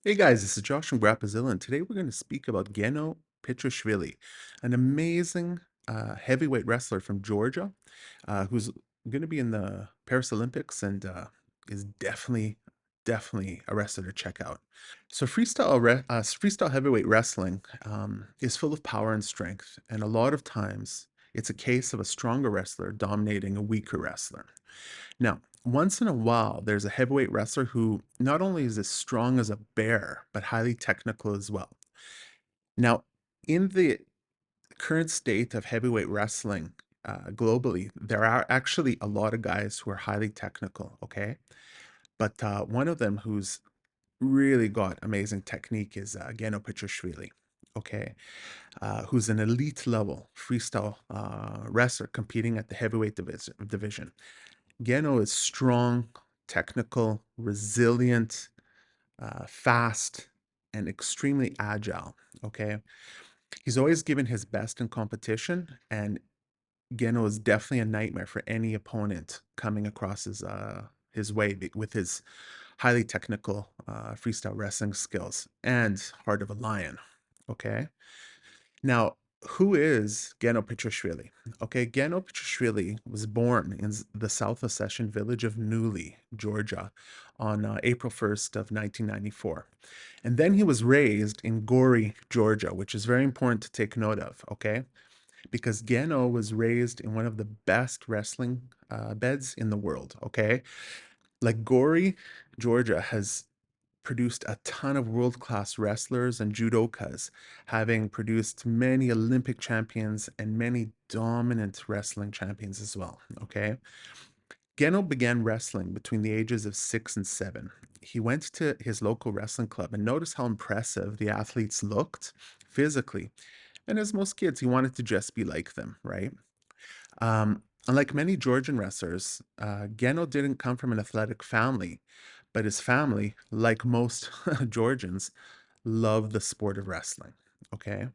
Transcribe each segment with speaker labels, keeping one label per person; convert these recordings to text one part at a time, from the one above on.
Speaker 1: Hey guys, this is Josh from Grapazilla, and today we're going to speak about Geno Petriashvili, an amazing heavyweight wrestler from Georgia, who's going to be in the Paris Olympics and is definitely a wrestler to check out. So freestyle heavyweight wrestling is full of power and strength, and a lot of times it's a case of a stronger wrestler dominating a weaker wrestler. Now, once in a while, there's a heavyweight wrestler who not only is as strong as a bear, but highly technical as well. Now, in the current state of heavyweight wrestling globally, there are actually a lot of guys who are highly technical, okay? But one of them who's really got amazing technique is Geno Petriashvili, okay? Who's an elite level freestyle wrestler competing at the heavyweight division. Geno is strong, technical, resilient, fast, and extremely agile. Okay. He's always given his best in competition, and Geno is definitely a nightmare for any opponent coming across his way with his highly technical freestyle wrestling skills and heart of a lion. Okay. Now, who is Geno Petriashvili? Okay, Geno Petriashvili was born in the South Ossetian village of Newly, Georgia, on April 1st of 1994. And then he was raised in Gori, Georgia, which is very important to take note of, okay? Because Geno was raised in one of the best wrestling beds in the world, okay? Like Gori, Georgia has produced a ton of world-class wrestlers and judokas, having produced many Olympic champions and many dominant wrestling champions as well. Okay. Geno began wrestling between the ages of 6 and 7. He went to his local wrestling club and noticed how impressive the athletes looked physically. And as most kids, he wanted to just be like them, right? Unlike many Georgian wrestlers, Geno didn't come from an athletic family, but his family, like most Georgians, loved the sport of wrestling. Okay.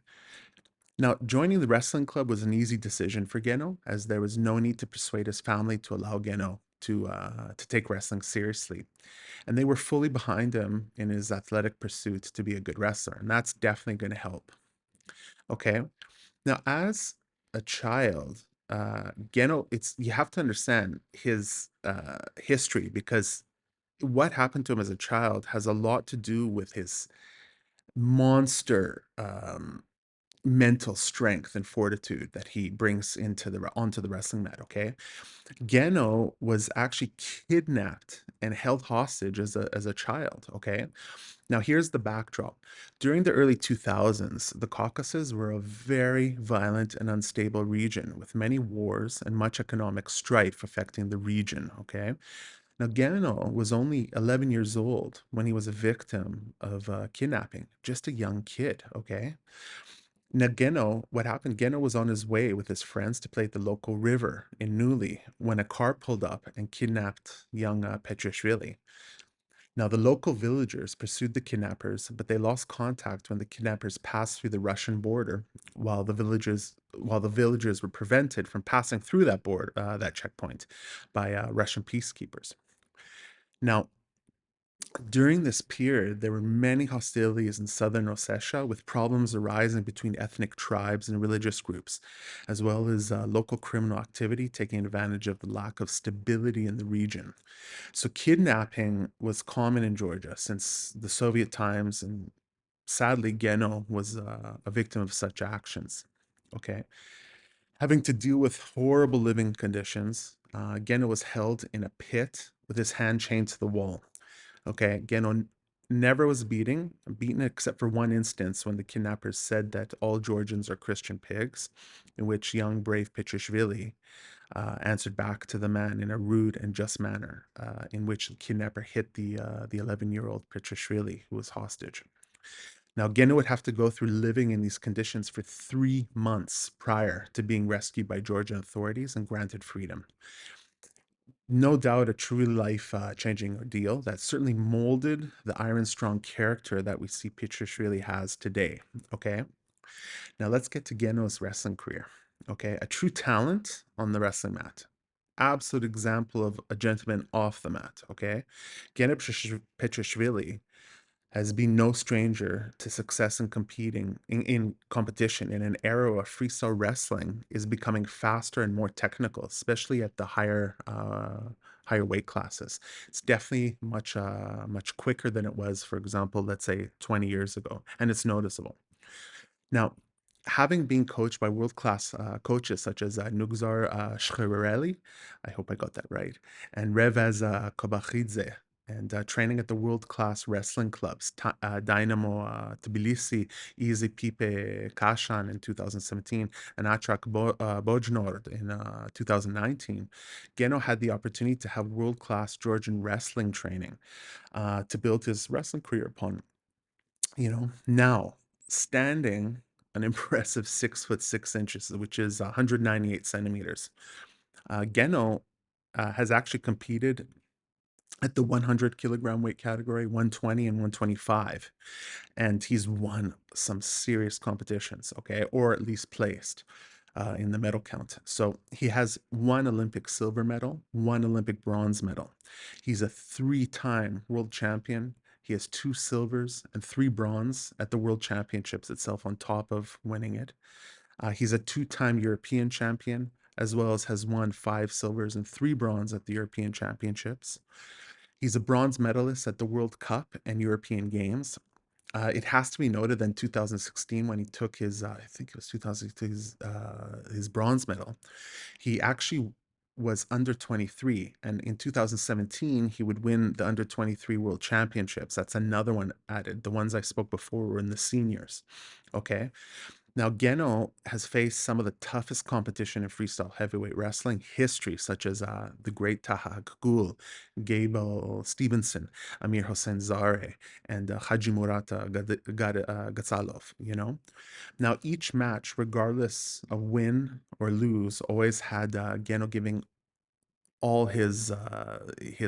Speaker 1: Now, joining the wrestling club was an easy decision for Geno, as there was no need to persuade his family to allow Geno to take wrestling seriously, and they were fully behind him in his athletic pursuit to be a good wrestler, and that's definitely going to help. Okay. Now, as a child, Geno, it's you have to understand his history because what happened to him as a child has a lot to do with his monster mental strength and fortitude that he brings onto the wrestling mat. Okay, Geno was actually kidnapped and held hostage as a child. Okay, now here's the backdrop. During the early 2000s, the Caucasus were a very violent and unstable region with many wars and much economic strife affecting the region. Okay, now Geno was only 11 years old when he was a victim of kidnapping, just a young kid. Okay, now, what happened? Geno was on his way with his friends to play at the local river in Newly when a car pulled up and kidnapped young Petriashvili. Now, the local villagers pursued the kidnappers, but they lost contact when the kidnappers passed through the Russian border, while the villagers were prevented from passing through that checkpoint by Russian peacekeepers. Now, during this period, there were many hostilities in southern Ossetia, with problems arising between ethnic tribes and religious groups, as well as local criminal activity taking advantage of the lack of stability in the region. So, kidnapping was common in Georgia since the Soviet times, and sadly, Geno was a victim of such actions. Okay. Having to deal with horrible living conditions, Geno was held in a pit with his hand chained to the wall. Okay, Geno never was beaten except for one instance when the kidnappers said that all Georgians are Christian pigs, in which young brave Petriashvili answered back to the man in a rude and just manner, in which the kidnapper hit the 11-year-old Petriashvili who was hostage. Now, Geno would have to go through living in these conditions for 3 months prior to being rescued by Georgian authorities and granted freedom. No doubt a truly life-changing ordeal that certainly molded the iron strong character that we see Petriashvili has today. Okay, now let's get to Geno's wrestling career. Okay, a true talent on the wrestling mat. Absolute example of a gentleman off the mat. Okay, Geno Petriashvili has been no stranger to success in competing in competition. In an era where freestyle wrestling is becoming faster and more technical, especially at the higher weight classes. It's definitely much quicker than it was, for example, let's say 20 years ago, and it's noticeable. Now, having been coached by world-class coaches such as Nugzar Shkirelli, I hope I got that right, and Revaz Kobachidze, and training at the world-class wrestling clubs, Dynamo Tbilisi, Easy Pipe Kashan in 2017, and Atrak Bojnord in 2019, Geno had the opportunity to have world-class Georgian wrestling training to build his wrestling career upon. Now standing an impressive 6 foot 6 inches, which is 198 centimeters. Geno has actually competed at the 100 kilogram weight category, 120 and 125, and he's won some serious competitions, okay, or at least placed in the medal count. So he has one Olympic silver medal, one Olympic bronze medal. He's a three-time world champion. He has two silvers and three bronze at the World Championships itself, on top of winning it. He's a two-time European champion, as well as has won five silvers and three bronze at the European Championships. He's a bronze medalist at the World Cup and European Games. It has to be noted that in 2016, when he took his, I think it was 2016, his bronze medal, he actually was under 23. And in 2017, he would win the under 23 World Championships. That's another one added. The ones I spoke before were in the seniors. Okay. Now, Geno has faced some of the toughest competition in freestyle heavyweight wrestling history, such as the great Taha Akgul, Gable Stevenson, Amir Hossein Zare, and Haji Murata Gatsalov, Now, each match, regardless of win or lose, always had Geno giving all his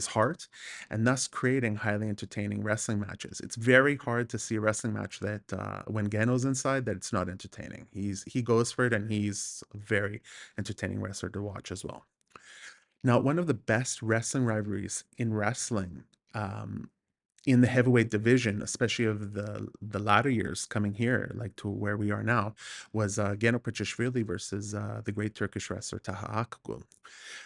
Speaker 1: heart, and thus creating highly entertaining wrestling matches. It's very hard to see a wrestling match that when Geno's inside, that it's not entertaining. He goes for it, and he's a very entertaining wrestler to watch as well. Now, one of the best wrestling rivalries in wrestling, in the heavyweight division, especially of the latter years coming here, like to where we are now, was Geno Petriashvili versus the great Turkish wrestler Taha Akgul.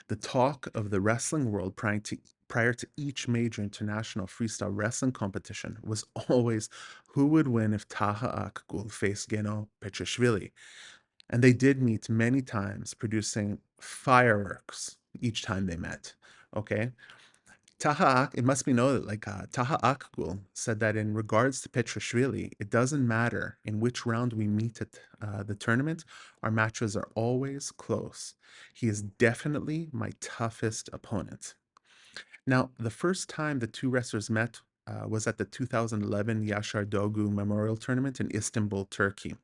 Speaker 1: The talk of the wrestling world prior to each major international freestyle wrestling competition was always who would win if Taha Akgul faced Geno Petriashvili. And they did meet many times, producing fireworks each time they met. Okay. It must be noted, like Taha Akgul said that in regards to Petriashvili, it doesn't matter in which round we meet at the tournament, our matches are always close. He is definitely my toughest opponent. Now, the first time the two wrestlers met was at the 2011 Yashar Dogu Memorial Tournament in Istanbul, Turkey.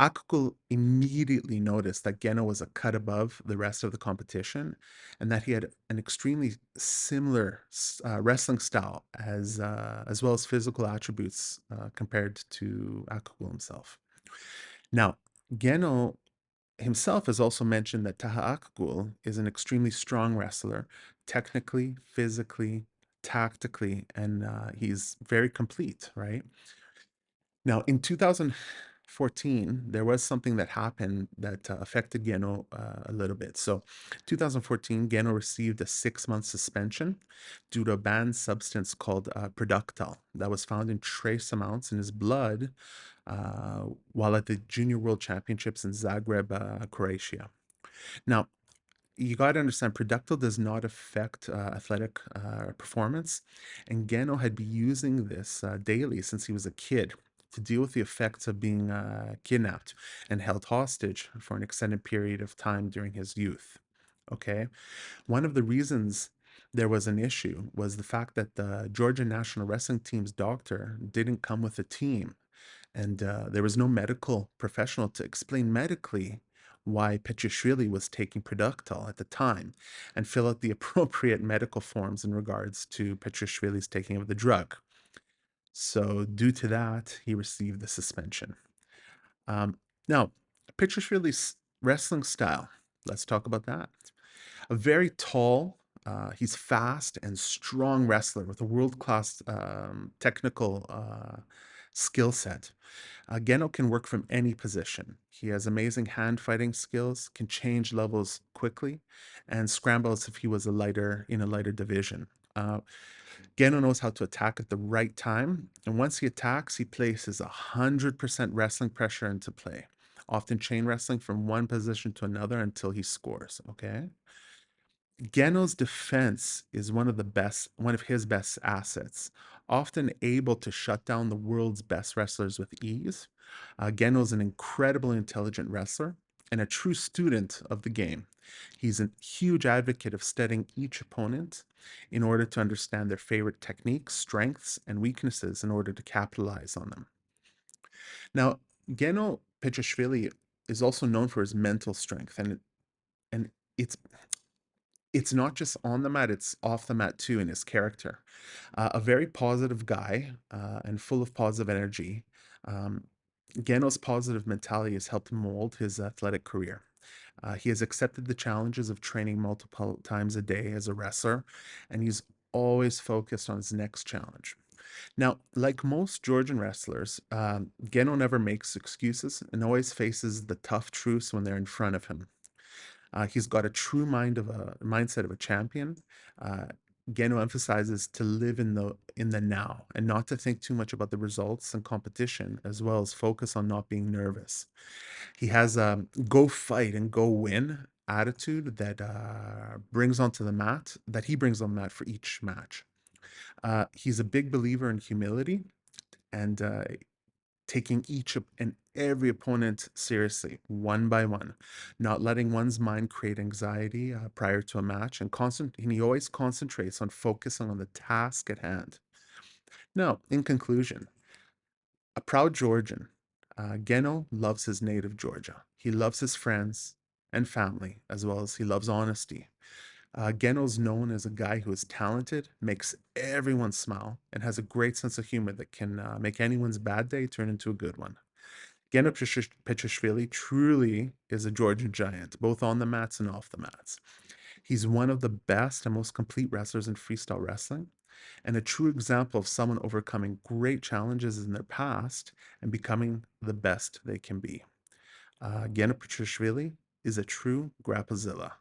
Speaker 1: Akgul immediately noticed that Geno was a cut above the rest of the competition, and that he had an extremely similar wrestling style, as well as physical attributes compared to Akgul himself. Now, Geno himself has also mentioned that Taha Akgul is an extremely strong wrestler, technically, physically, tactically, and he's very complete, right? Now, in 2014, there was something that happened that affected Geno a little bit. So, 2014, Geno received a 6-month suspension due to a banned substance called Productal that was found in trace amounts in his blood while at the Junior World Championships in Zagreb, Croatia. Now, you got to understand, Productal does not affect athletic performance, and Geno had been using this daily since he was a kid to deal with the effects of being kidnapped and held hostage for an extended period of time during his youth. Okay, one of the reasons there was an issue was the fact that the Georgian national wrestling team's doctor didn't come with the team, and there was no medical professional to explain medically why Petriashvili was taking Productal at the time and fill out the appropriate medical forms in regards to Petriashvili's taking of the drug. So, due to that, he received the suspension. Now, Petriashvili's wrestling style, let's talk about that. A very tall, He's fast and strong wrestler with a world-class technical skill set. Geno can work from any position. He has amazing hand fighting skills, can change levels quickly, and scramble as if he was a lighter division. Uh, Geno knows how to attack at the right time, and once he attacks, he places 100% wrestling pressure into play, often chain wrestling from one position to another until he scores. Okay. Geno's defense is one of his best assets, often able to shut down the world's best wrestlers with ease. Geno's an incredibly intelligent wrestler and a true student of the game. He's a huge advocate of studying each opponent in order to understand their favorite techniques, strengths, and weaknesses in order to capitalize on them. Now, Geno Petriashvili is also known for his mental strength, and it's it's not just on the mat, it's off the mat too in his character. A very positive guy and full of positive energy. Um, Geno's positive mentality has helped mold his athletic career. He has accepted the challenges of training multiple times a day as a wrestler, and he's always focused on his next challenge. Now, like most Georgian wrestlers, Geno never makes excuses and always faces the tough truths when they're in front of him. He's got a true mindset of a champion. Uh, Geno emphasizes to live in the now and not to think too much about the results and competition, as well as focus on not being nervous. He has a go fight and go win attitude that he brings on the mat for each match. He's a big believer in humility and taking and every opponent seriously, one by one, not letting one's mind create anxiety prior to a match, and he always concentrates on focusing on the task at hand. Now, in conclusion, a proud Georgian, Geno loves his native Georgia. He loves his friends and family, as well as he loves honesty. Geno's known as a guy who is talented, makes everyone smile, and has a great sense of humor that can make anyone's bad day turn into a good one. Geno Petriashvili truly is a Georgian giant, both on the mats and off the mats. He's one of the best and most complete wrestlers in freestyle wrestling, and a true example of someone overcoming great challenges in their past and becoming the best they can be. Geno Petriashvili is a true Grapazilla.